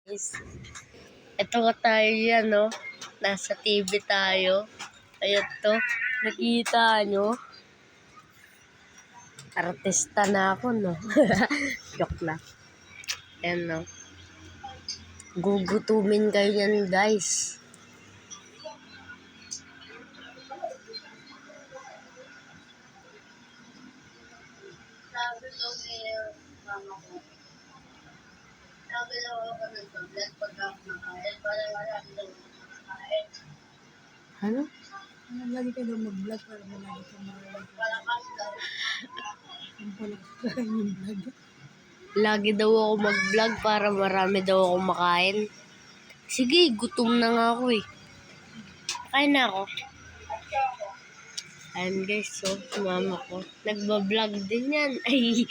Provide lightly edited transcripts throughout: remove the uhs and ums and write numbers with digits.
Guys, ito ko tayo yan, no? Nasa TV tayo. Ayun to. Nakita nyo? Artista na ako, no? Joke lang. Ayan, no? Gugutumin kayo yan, guys. Sabi ko kay mama ko, sabi daw ako nag-vlog pag ako nakain, para marami daw nakakain. Ano? Lagi ka daw mag-vlog para malagi ka marami. Malakas daw. Ang palakas yung vlog. Lagi daw ako mag-vlog para marami daw ako makain. Sige, gutom na nga ako eh. Kain na ako. Ayan guys, so mama ko. Nagbablog din yan. Ay,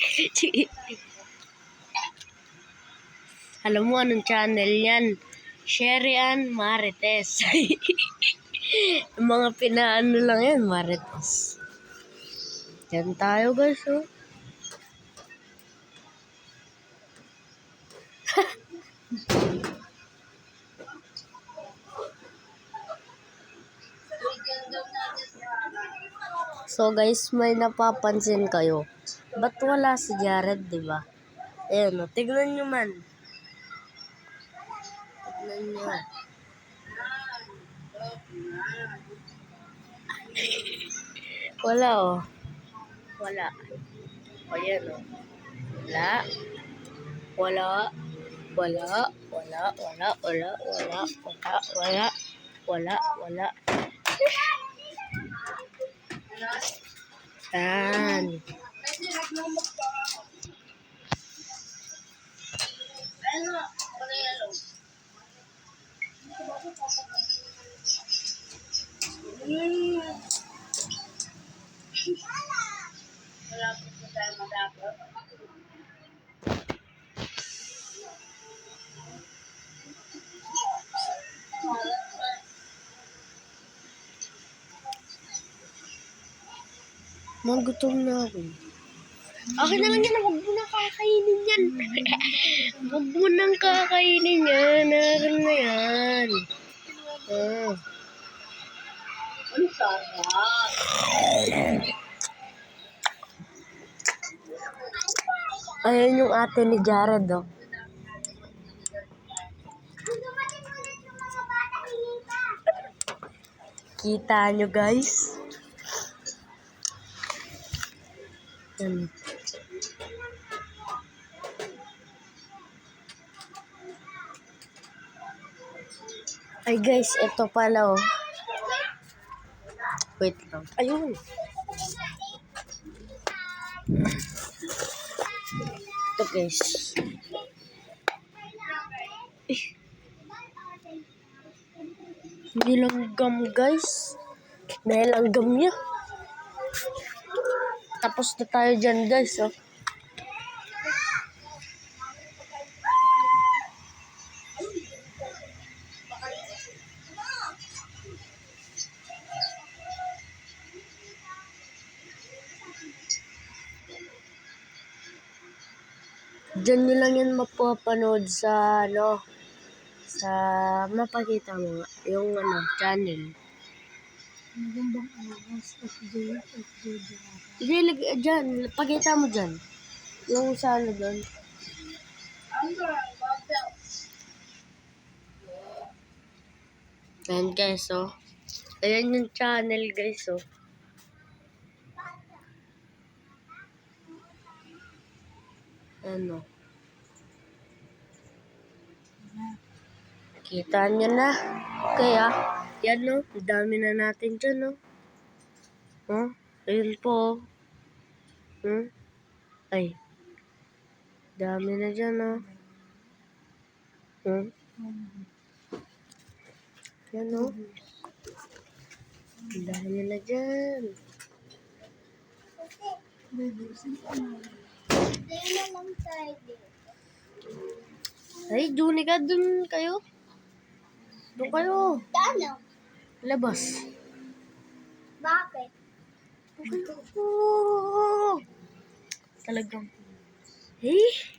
alam mo anong channel yan? Sherry Ann Marites. Yung mga pinaano lang yan, Marites. Yan tayo guys, oh. So guys, may napapansin kayo. Ba't wala si Jared, di ba? Ayan, oh, tignan nyo man. Tignan nyo. Wala, oh. Wala. O, yan, oh. Wala. Wala. Wala. Wala. Wala. Wala. Wala. Wala. Wala. Wala. Wala. Yan. Ano? Ano yan? Malapit na tayo matapos. Magutom na ako. Akin na lang yan. Huwag mo nang kakainin yan. Huwag mo nang kakainin yan. Akin na yan. Ah. Ang sarap. Ayan yung ate ni Jared, oh. Kita nyo, guys? Yan. Ay, guys, ito pala, oh. Wait lang. Ayun. Ito, guys. Hindi langgam, guys. May langgam niya. Tapos na tayo dyan, guys, oh. Diyan nyo lang yan mapapanood sa, ano, sa, mapakita mo nga, yung, ano, channel. Magandang alas, FJ. Sige, dyan, pakita mo dyan. Yung sa, ano, doon. Ayan, guys, oh. Ayan yung channel, guys, oh. Ano? Kita nyo na. Okay, ah. Yan, no. Ang dami na natin dyan, no. Oh, ayun po. Ay. Dami na dyan, no. Yan, no. Ang dami na dyan. Ay, Juni ka. Dun kayo. Doon kayo. Ano? Labas. Bakit? Oh, talagang. Eh?